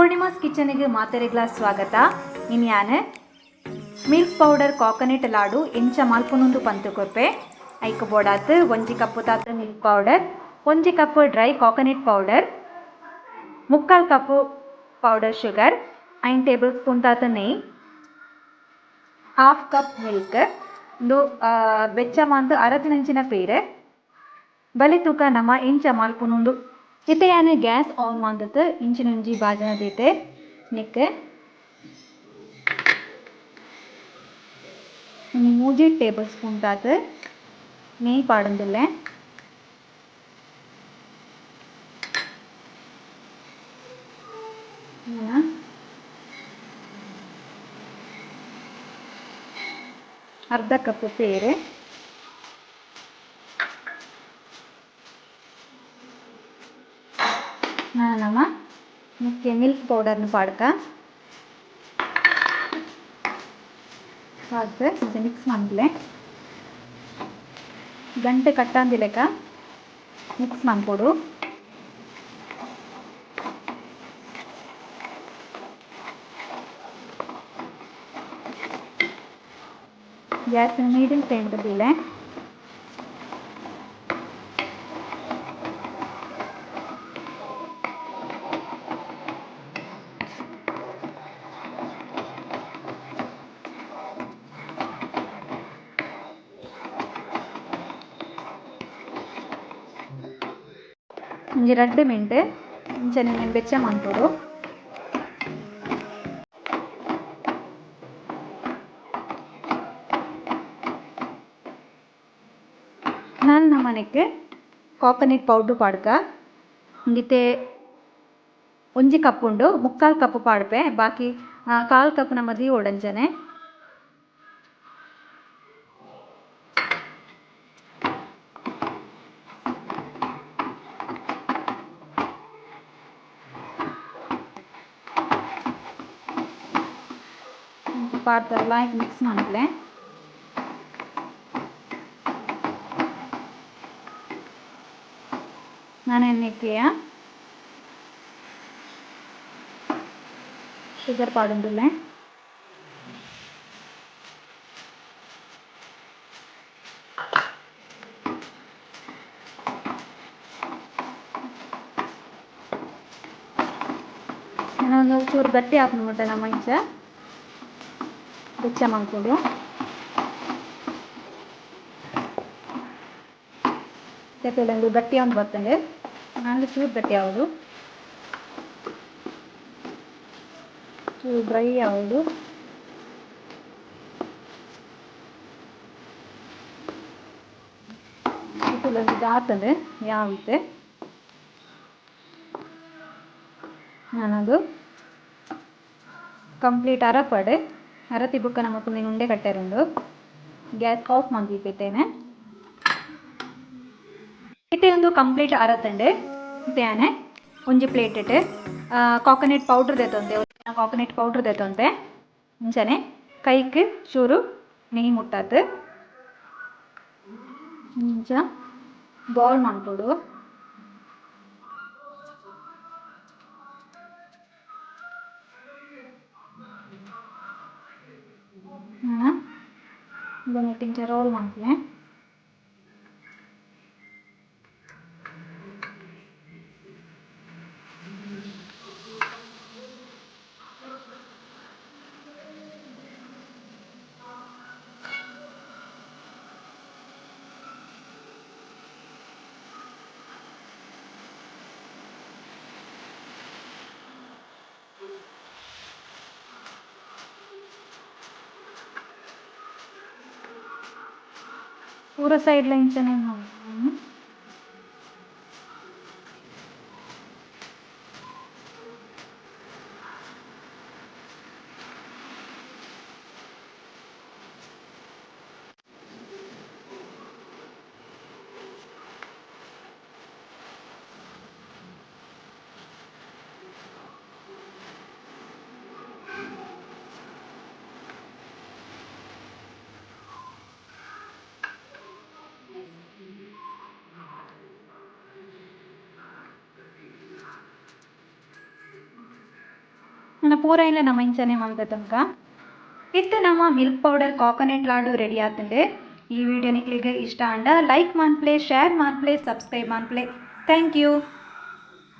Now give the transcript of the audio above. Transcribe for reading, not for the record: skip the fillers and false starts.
ಪೂರ್ಣಿಮಾಸ್ ಕಿಚನ್ಗೆ ಮಾತೆರೆಗ್ಲ ಸ್ವಾಗತ. ಇನ್ನು ಯಾನು ಮಿಲ್ಕ್ ಪೌಡರ್ ಕೋಕೋನಟ್ ಲಾಡು ಎಂಚ ಮಲ್ಪುನುಂದು ಪಂತುಕೊರ್ಪೆ. ಐಕ್ ಬೋಡಾತ್ 1 ಕಪ್ ತಾತ milk powder, 1 cup dry coconut powder, 3/4 cup powder sugar, 1 table spoon ತಾತ ನೆಯ್, 1/2 ಕಪ್ ಮಿಲ್ಕ್, ಒಂದು ಬೆಚ್ಚ ಮಂದು ಅರತಿನಂಚಿನ ಪೇರೆ ಬಲೆ ತೂಕ ನಮ್ಮ ಇಂಚ ಮಲ್ಪುನುಂದು. ಇತ್ತೆ ಯಾನು ಗ್ಯಾಸ್ ಆನ್ ಮಂದತ್ ಇಂಚಿನಂಜಿ ಬಾಜನ ದೀತೆ ನಿಕ್ 3 ಟೇಬಲ್ ಸ್ಪೂನ್ ತಾತ ನೆಯ್ ಪಾಡಂದುಲ್ಲೆ. ಅರ್ಧ ಕಪ್ ಪೇರೆ, ನಮ್ಮ ಮುಖ್ಯ ಮಿಲ್ಕ್ ಪೌಡರ್ನ ಪಾಡ್ಕ ಹಾಕಿ ಮಿಕ್ಸ್ ಮಾಡಲೆ. ಗಂಟೆ ಕಟ್ಟಂದಿಲೆಕ್ಕ ಮಿಕ್ಸ್ ಮಾಡ್ಕೊಡು. ಗ್ಯಾಸ್ ಮೀಡಿಯಂ ಫ್ಲೇಮ್ ಬದಿಲೆ ಒಂಜಿ 2 ಮಿನಿಟ್ ಇಂಚನೆ ಬೆಚ್ಚ ಮಾಡ್ಕೊಡು. ನಾನು ನಮ್ಮನೆಗೆ ಕೋಕೋನಟ್ ಪೌಡ್ರ್ ಪಾಡ್ಕ ಇಂದಿತ್ತೆ 1 ಕಪ್ ಉಂಡು 3/4 ಕಪ್ ಪಾಡ್ಪೆ, ಬಾಕಿ 1/4 ಕಪ್ ನಮ್ಮದಿ ಓಡಂಜನೆ. ಪಾಡ್ದಲ್ಲ ಮಿಕ್ಸ್ ಮಾಡಲೆ. ನಾನು ಎಣ್ಣೆಕ್ಕೆಯ ಶುಗರ್ ಪಾಡುಂದುಲ್ಲೆ. ನಾನೊಂದು ಚೂರು ಗಟ್ಟಿ ಹಾಕ್ಬಿಟ್ಟೆ ನಮ್ಮ ಇಂಚ ಬೆಚ್ಚ ಮಾಡ್ಕೊಡು. ಒಂದು ಗಟ್ಟಿ ಒಂದು ಬರ್ತಂಗೆ ನಾನು ಚೂರು ಗಟ್ಟಿ ಆಗೋದು, ಚೂರು ಡ್ರೈ ಆಗೋದು. ಇದು ಆಗ್ತದೆ ಯಾವಿತ್ತೆ ನಾನದು ಕಂಪ್ಲೀಟ್ ಅರಪಡೆ ಅರತಿ ಬುಕ್ಕ ನಮ್ಮ ಕುಂದಿನ ಉಂಡೆ ಕಟ್ಟೆರುಂಡು. ಗ್ಯಾಸ್ ಆಫ್ ಮಾಡಿದ್ದೇನೆ. ಇತ್ತೆ ಒಂದು ಕಂಪ್ಲೀಟ್ ಅರತಂಡೆ ಇತ್ತೇನೆ ಒಂಜಿ ಪ್ಲೇಟ್ ಇಟ್ಟು ಕೋಕೋನಟ್ ಪೌಡ್ರ್ ದೆತ್ತೊಂದೆ, ಕೋಕೋನಟ್ ಪೌಡ್ರ್ ದೆತ್ತೊಂದೆ ಇಂಚನೆ ಕೈക്ക് ಚೂರು ನೆಯ್ ಮುಟ್ಟತ್ತು ಇಂಚ ಬೌಲ್ ಮಾಡ್ಕೊಡು. ಇಂಚ ರೋಲ್ ಮಾಡ್ತೀನಿ. ಪೂರ ಸೈಡ್ಲ ಇಂಚನೆ ನನ್ನ ಪೂರ ಇಲ್ಲ ನಮ್ಮ ಇಂಚನೆ ಮಂದ ತನಕ ಇತ್ತು ನಮ್ಮ milk powder coconut laddu ready ಆತಂಡೆ. ಈ ವಿಡಿಯೋ ನಿಕ್ಲಿಗೆ ಇಷ್ಟ ಅಂಡ ಲೈಕ್ ಮಾಡ್ಪ್ಲೆ, ಶೇರ್ ಮಾಡ್ಪ್ಲೆ, ಸಬ್ಸ್ಕ್ರೈಬ್ ಮಾಡ್ಪ್ಲೆ. Thank you.